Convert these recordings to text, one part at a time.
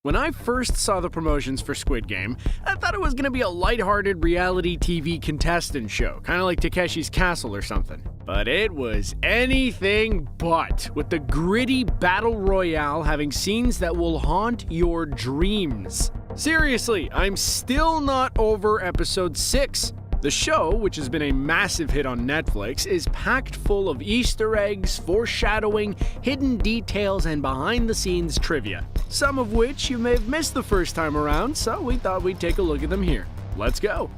When I first saw the promotions for Squid Game, I thought it was going to be a lighthearted reality TV contestant show, kind of like Takeshi's Castle or something. But it was anything but, with the gritty battle royale having scenes that will haunt your dreams. Seriously, I'm still not over episode 6. The show, which has been a massive hit on Netflix, is packed full of Easter eggs, foreshadowing, hidden details, and behind-the-scenes trivia. Some of which you may have missed the first time around, so we thought we'd take a look at them here. Let's go!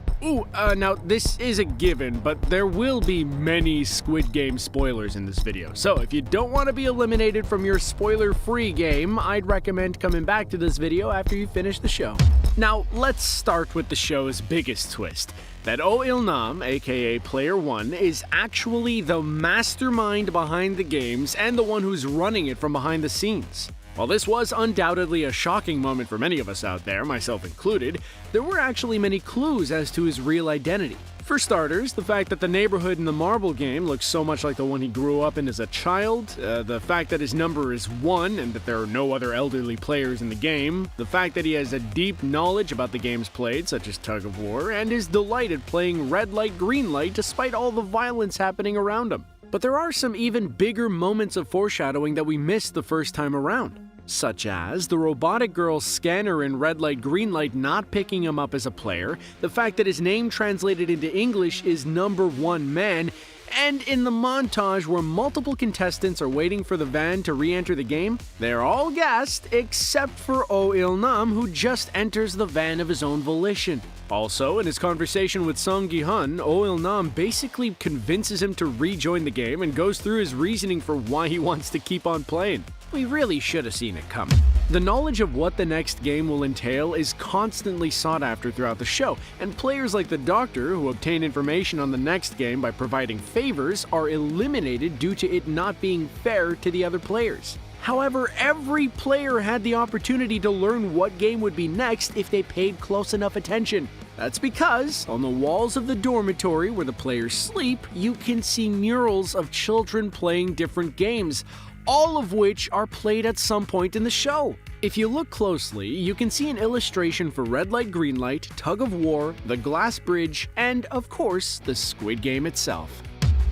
Now this is a given, but there will be many Squid Game spoilers in this video, so if you don't want to be eliminated from your spoiler-free game, I'd recommend coming back to this video after you finish the show. Now, let's start with the show's biggest twist, that Oh Il-nam, aka Player 1, is actually the mastermind behind the games and the one who's running it from behind the scenes. While this was undoubtedly a shocking moment for many of us out there, myself included, there were actually many clues as to his real identity. For starters, the fact that the neighborhood in the marble game looks so much like the one he grew up in as a child, the fact that his number is 1 and that there are no other elderly players in the game, the fact that he has a deep knowledge about the games played, such as tug of war, and his delight at playing red light, green light despite all the violence happening around him. But there are some even bigger moments of foreshadowing that we missed the first time around. Such as the robotic girl's scanner in red light green light not picking him up as a player, the fact that his name translated into English is number 1 man, and in the montage where multiple contestants are waiting for the van to re-enter the game, they're all gassed except for Oh Il-nam, who just enters the van of his own volition. Also, in his conversation with Song Gi-hun, Oh Il-nam basically convinces him to rejoin the game and goes through his reasoning for why he wants to keep on playing. We really should have seen it coming. The knowledge of what the next game will entail is constantly sought after throughout the show, and players like the Doctor, who obtain information on the next game by providing favors, are eliminated due to it not being fair to the other players. However, every player had the opportunity to learn what game would be next if they paid close enough attention. That's because, on the walls of the dormitory where the players sleep, you can see murals of children playing different games, all of which are played at some point in the show. If you look closely, you can see an illustration for red light, green light, tug of war, the glass bridge, and of course, the Squid Game itself.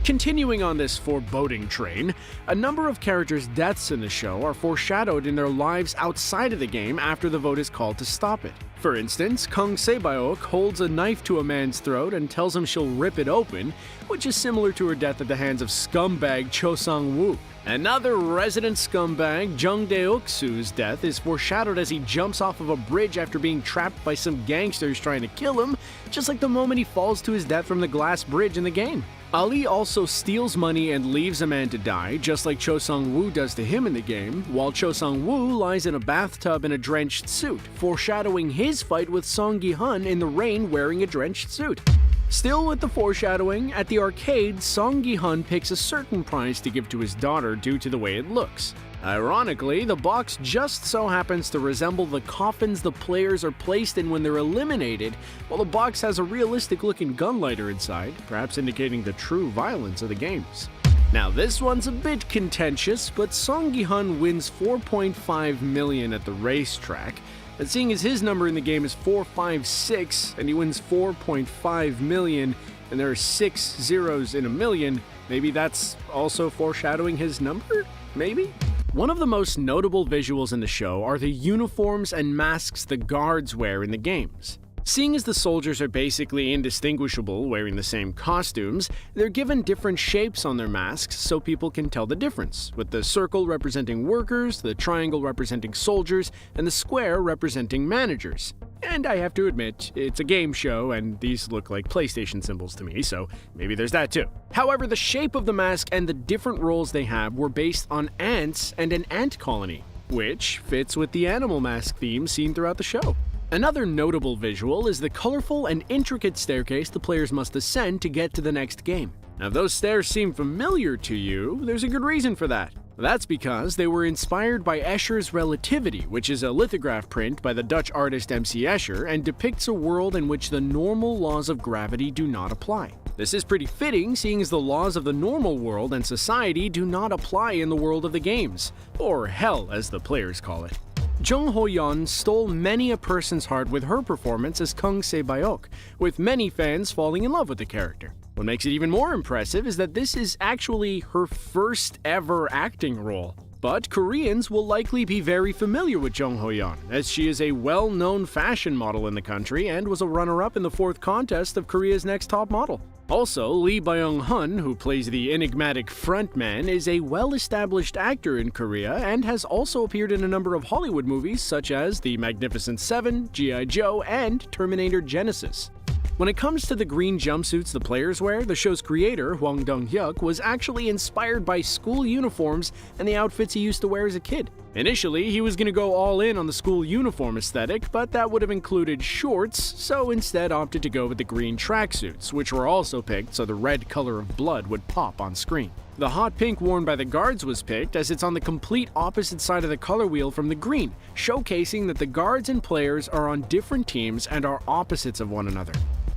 Continuing on this foreboding train, a number of characters' deaths in the show are foreshadowed in their lives outside of the game after the vote is called to stop it. For instance, Kang Se-byok holds a knife to a man's throat and tells him she'll rip it open, which is similar to her death at the hands of scumbag Cho Sang-woo. Another resident scumbag, Jung Dae-uksu's death is foreshadowed as he jumps off of a bridge after being trapped by some gangsters trying to kill him, just like the moment he falls to his death from the glass bridge in the game. Ali also steals money and leaves a man to die, just like Cho Sang-woo does to him in the game, while Cho Sang-woo lies in a bathtub in a drenched suit, foreshadowing his fight with Song Gi-hun in the rain wearing a drenched suit. Still with the foreshadowing, at the arcade, Song Gi-hun picks a certain prize to give to his daughter due to the way it looks. Ironically, the box just so happens to resemble the coffins the players are placed in when they're eliminated, while the box has a realistic-looking gun lighter inside, perhaps indicating the true violence of the games. Now this one's a bit contentious, but Song Gi-hun wins 4.5 million at the racetrack, and seeing as his number in the game is 456 and he wins 4.5 million and there are 6 zeros in a million, maybe that's also foreshadowing his number? Maybe? One of the most notable visuals in the show are the uniforms and masks the guards wear in the games. Seeing as the soldiers are basically indistinguishable wearing the same costumes, they're given different shapes on their masks so people can tell the difference, with the circle representing workers, the triangle representing soldiers, and the square representing managers. And I have to admit, it's a game show and these look like PlayStation symbols to me, so maybe there's that too. However, the shape of the mask and the different roles they have were based on ants and an ant colony, which fits with the animal mask theme seen throughout the show. Another notable visual is the colorful and intricate staircase the players must ascend to get to the next game. Now, if those stairs seem familiar to you, there's a good reason for that. That's because they were inspired by Escher's Relativity, which is a lithograph print by the Dutch artist MC Escher and depicts a world in which the normal laws of gravity do not apply. This is pretty fitting, seeing as the laws of the normal world and society do not apply in the world of the games, or hell as the players call it. Jung Ho-yeon stole many a person's heart with her performance as Kung Se-bayok, with many fans falling in love with the character. What makes it even more impressive is that this is actually her first ever acting role. But Koreans will likely be very familiar with Jung Ho-yeon, as she is a well-known fashion model in the country and was a runner-up in the 4th contest of Korea's Next Top Model. Also, Lee Byung-hun, who plays the enigmatic frontman, is a well-established actor in Korea and has also appeared in a number of Hollywood movies such as The Magnificent Seven, G.I. Joe, and Terminator Genesis. When it comes to the green jumpsuits the players wear, the show's creator, Hwang Dong-hyuk, was actually inspired by school uniforms and the outfits he used to wear as a kid. Initially, he was going to go all in on the school uniform aesthetic, but that would have included shorts, so instead opted to go with the green tracksuits, which were also picked so the red color of blood would pop on screen. The hot pink worn by the guards was picked as it's on the complete opposite side of the color wheel from the green, showcasing that the guards and players are on different teams and are opposites of one another.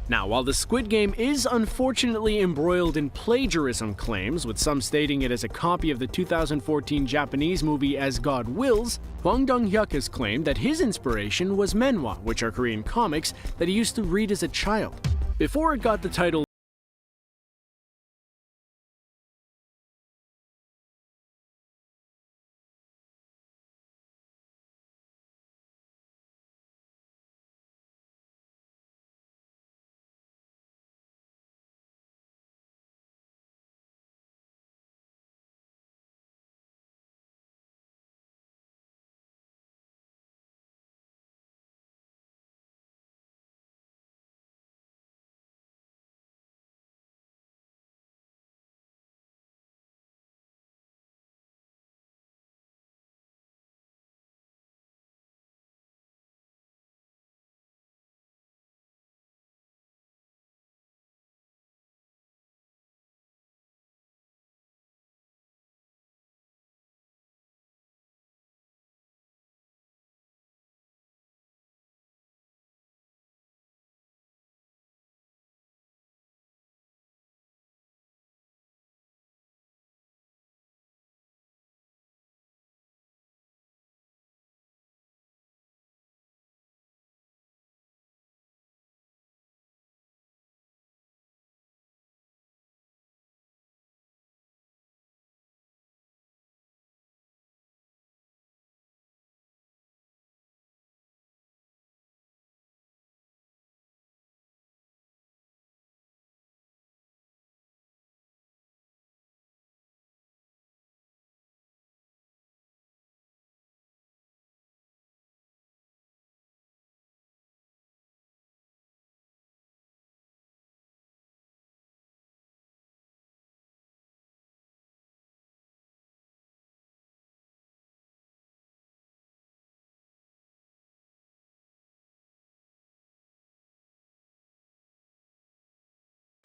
Now, while the Squid Game is unfortunately embroiled in plagiarism claims, with some stating it as a copy of the 2014 Japanese movie As God Wills, Hwang Dong-hyuk has claimed that his inspiration was manhwa, which are Korean comics that he used to read as a child. Before it got the title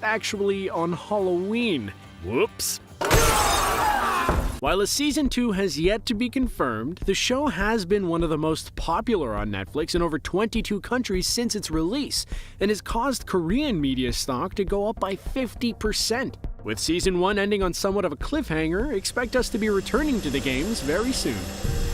actually on Halloween. Whoops. While a season 2 has yet to be confirmed, the show has been one of the most popular on Netflix in over 22 countries since its release, and has caused Korean media stock to go up by 50%. With season 1 ending on somewhat of a cliffhanger, expect us to be returning to the games very soon.